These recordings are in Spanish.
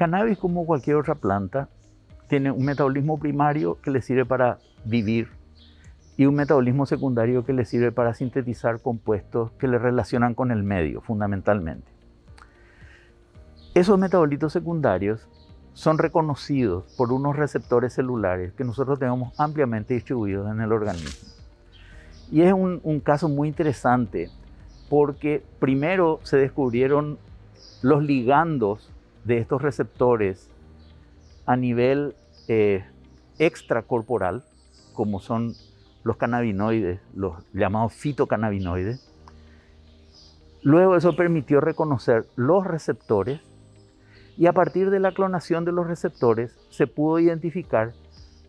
cannabis, como cualquier otra planta, tiene un metabolismo primario que le sirve para vivir y un metabolismo secundario que le sirve para sintetizar compuestos que le relacionan con el medio, fundamentalmente. Esos metabolitos secundarios son reconocidos por unos receptores celulares que nosotros tenemos ampliamente distribuidos en el organismo. Y es un caso muy interesante porque primero se descubrieron los ligandos de estos receptores a nivel extracorporal, como son los cannabinoides, los llamados fitocannabinoides. Luego eso permitió reconocer los receptores y a partir de la clonación de los receptores se pudo identificar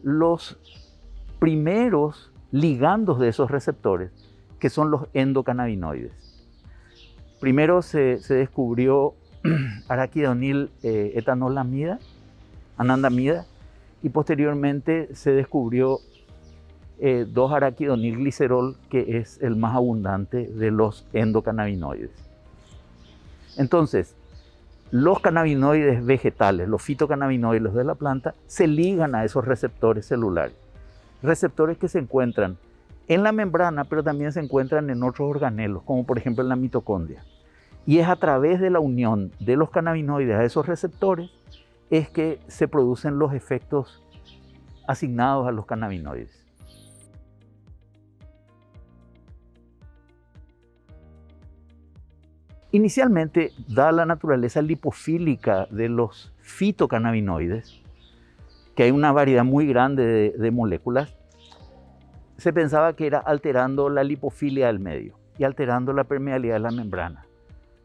los primeros ligandos de esos receptores, que son los endocannabinoides. Primero se descubrió araquidonil etanolamida, anandamida, y posteriormente se descubrió 2-araquidonilglicerol, que es el más abundante de los endocannabinoides. Entonces, los cannabinoides vegetales, los fitocannabinoides de la planta, se ligan a esos receptores celulares. Receptores que se encuentran en la membrana, pero también se encuentran en otros organelos, como por ejemplo en la mitocondria. Y es a través de la unión de los cannabinoides a esos receptores es que se producen los efectos asignados a los cannabinoides. Inicialmente, dada la naturaleza lipofílica de los fitocannabinoides, que hay una variedad muy grande de moléculas, se pensaba que era alterando la lipofilia del medio y alterando la permeabilidad de la membrana.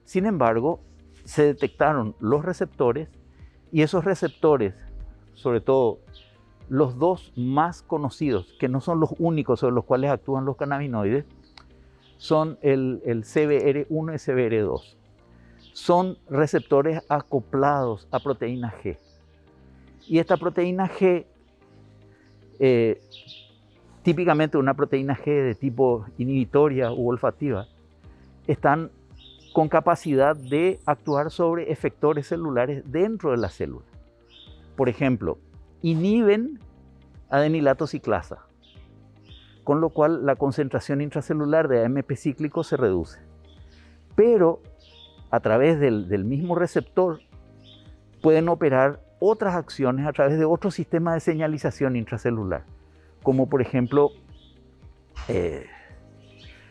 Sin embargo, se detectaron los receptores y esos receptores, sobre todo los dos más conocidos, que no son los únicos sobre los cuales actúan los cannabinoides, son el CBR1 y CBR2. Son receptores acoplados a proteína G. Y esta proteína G, típicamente una proteína G de tipo inhibitoria u olfativa, están con capacidad de actuar sobre efectores celulares dentro de la célula. Por ejemplo, inhiben adenilato ciclasa, con lo cual la concentración intracelular de AMP cíclico se reduce. Pero a través del mismo receptor pueden operar otras acciones a través de otro sistema de señalización intracelular, como por ejemplo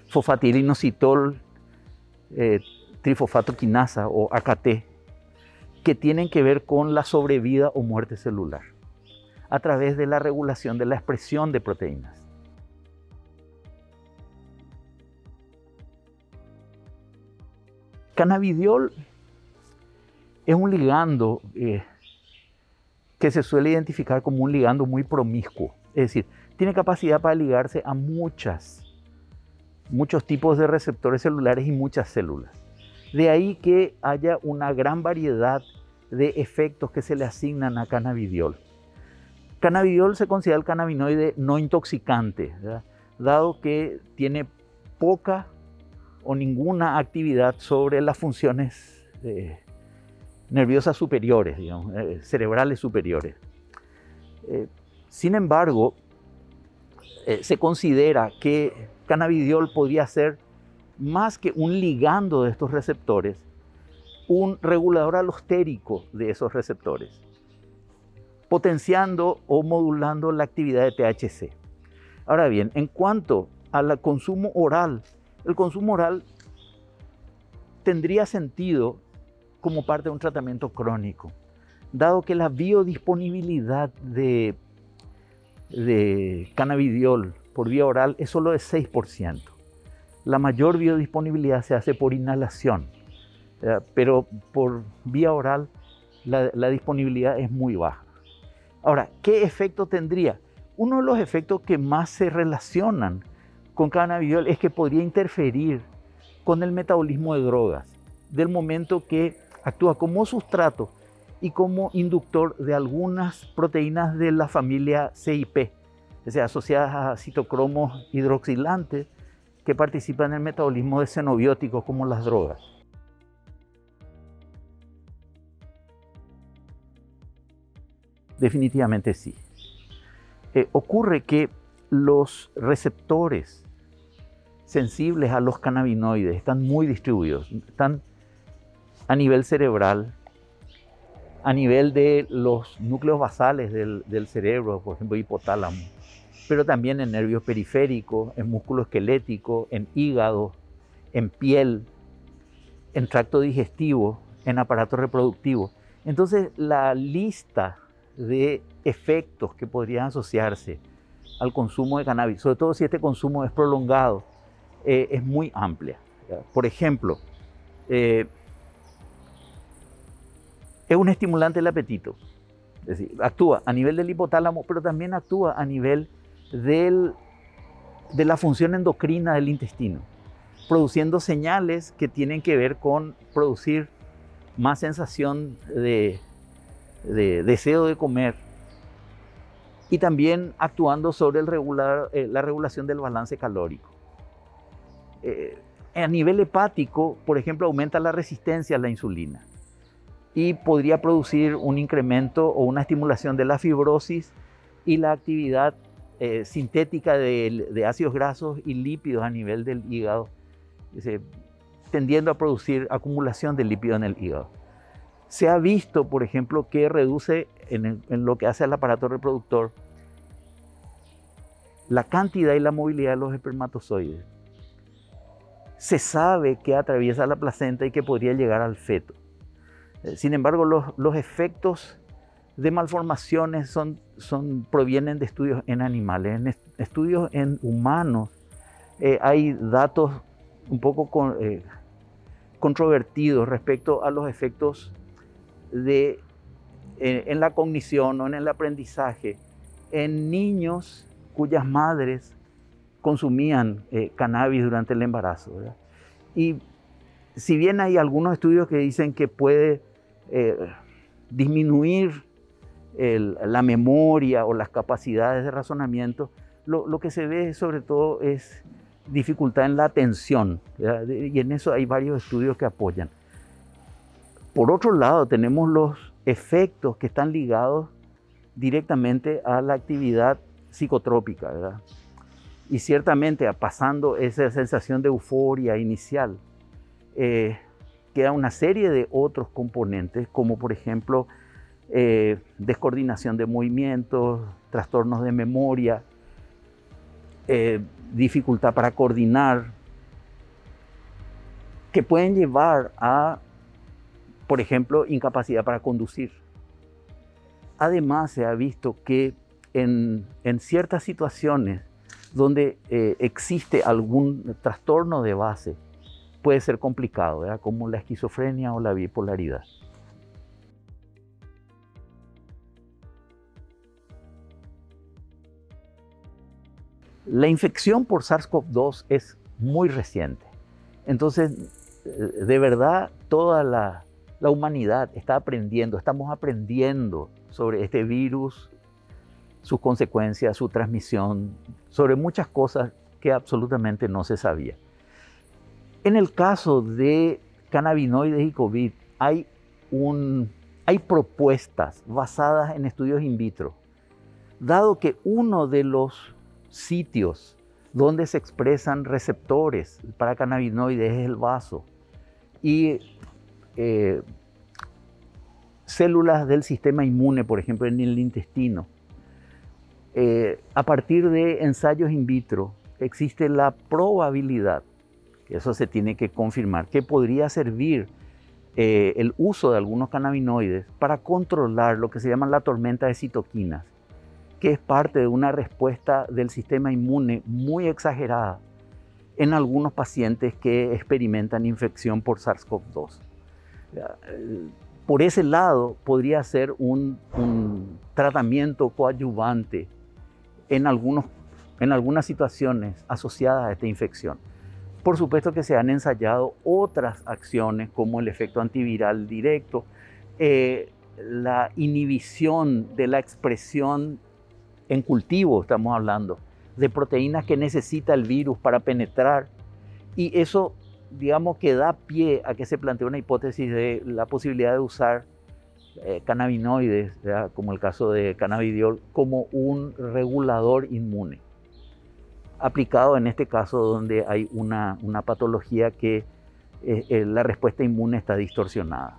fosfatilinositol, trifosfato quinasa o AKT, que tienen que ver con la sobrevida o muerte celular, a través de la regulación de la expresión de proteínas. Cannabidiol es un ligando que se suele identificar como un ligando muy promiscuo, es decir, tiene capacidad para ligarse a muchos tipos de receptores celulares y muchas células. De ahí que haya una gran variedad de efectos que se le asignan a cannabidiol. Cannabidiol se considera el cannabinoide no intoxicante, ¿verdad? Dado que tiene poca o ninguna actividad sobre las funciones nerviosas superiores, digamos, cerebrales superiores. Sin embargo, se considera que cannabidiol podría ser, más que un ligando de estos receptores, un regulador alostérico de esos receptores, potenciando o modulando la actividad de THC. Ahora bien, en cuanto al consumo oral, el consumo oral tendría sentido como parte de un tratamiento crónico, dado que la biodisponibilidad de cannabidiol por vía oral es solo de 6%. La mayor biodisponibilidad se hace por inhalación, pero por vía oral la disponibilidad es muy baja. Ahora, ¿qué efecto tendría? Uno de los efectos que más se relacionan con cannabidiol es que podría interferir con el metabolismo de drogas, del momento que actúa como sustrato y como inductor de algunas proteínas de la familia CIP, o sea, asociadas a citocromos hidroxilantes que participan en el metabolismo de xenobióticos como las drogas. definitivamente sí. Ocurre que los receptores sensibles a los cannabinoides están muy distribuidos, están a nivel cerebral, a nivel de los núcleos basales del cerebro, por ejemplo, hipotálamo, pero también en nervios periféricos, en músculo esquelético, en hígado, en piel, en tracto digestivo, en aparato reproductivo. Entonces, la lista de efectos que podrían asociarse al consumo de cannabis, sobre todo si este consumo es prolongado, es muy amplia. Por ejemplo, es un estimulante del apetito, es decir, actúa a nivel del hipotálamo, pero también actúa a nivel de la función endocrina del intestino, produciendo señales que tienen que ver con producir más sensación de deseo de comer, y también actuando sobre la regulación del balance calórico. A nivel hepático, por ejemplo, aumenta la resistencia a la insulina y podría producir un incremento o una estimulación de la fibrosis y la actividad sintética de ácidos grasos y lípidos a nivel del hígado, tendiendo a producir acumulación de lípido en el hígado. Se ha visto, por ejemplo, que reduce en lo que hace al aparato reproductor la cantidad y la movilidad de los espermatozoides. Se sabe que atraviesa la placenta y que podría llegar al feto. Sin embargo, los efectos de malformaciones provienen de estudios en animales. En estudios en humanos hay datos un poco controvertidos respecto a los efectos en la cognición o en el aprendizaje en niños cuyas madres consumían cannabis durante el embarazo, ¿verdad? Y si bien hay algunos estudios que dicen que puede disminuir la memoria o las capacidades de razonamiento, lo que se ve sobre todo es dificultad en la atención, ¿verdad? Y en eso hay varios estudios que apoyan. Por otro lado, tenemos los efectos que están ligados directamente a la actividad psicotrópica, ¿verdad? Y ciertamente, pasando esa sensación de euforia inicial, queda una serie de otros componentes, como por ejemplo, descoordinación de movimientos, trastornos de memoria, dificultad para coordinar, que pueden llevar a, por ejemplo, incapacidad para conducir. Además, se ha visto que en ciertas situaciones donde existe algún trastorno de base, puede ser complicado, ¿verdad? Como la esquizofrenia o la bipolaridad. La infección por SARS-CoV-2 es muy reciente. Entonces, de verdad, toda la humanidad está aprendiendo, estamos aprendiendo sobre este virus, sus consecuencias, su transmisión, sobre muchas cosas que absolutamente no se sabía. En el caso de cannabinoides y COVID, hay propuestas basadas en estudios in vitro. Dado que uno de los sitios donde se expresan receptores para cannabinoides es el vaso y células del sistema inmune, por ejemplo, en el intestino, a partir de ensayos in vitro existe la probabilidad, que eso se tiene que confirmar, que podría servir el uso de algunos cannabinoides para controlar lo que se llama la tormenta de citoquinas, que es parte de una respuesta del sistema inmune muy exagerada en algunos pacientes que experimentan infección por SARS-CoV-2. Por ese lado, podría ser un tratamiento coadyuvante en algunas situaciones asociadas a esta infección. Por supuesto que se han ensayado otras acciones como el efecto antiviral directo, la inhibición de la expresión en cultivo, estamos hablando, de proteínas que necesita el virus para penetrar, y eso, digamos, que da pie a que se plantee una hipótesis de la posibilidad de usar cannabinoides, ¿verdad? Como el caso de cannabidiol, como un regulador inmune, aplicado en este caso donde hay una patología que la respuesta inmune está distorsionada.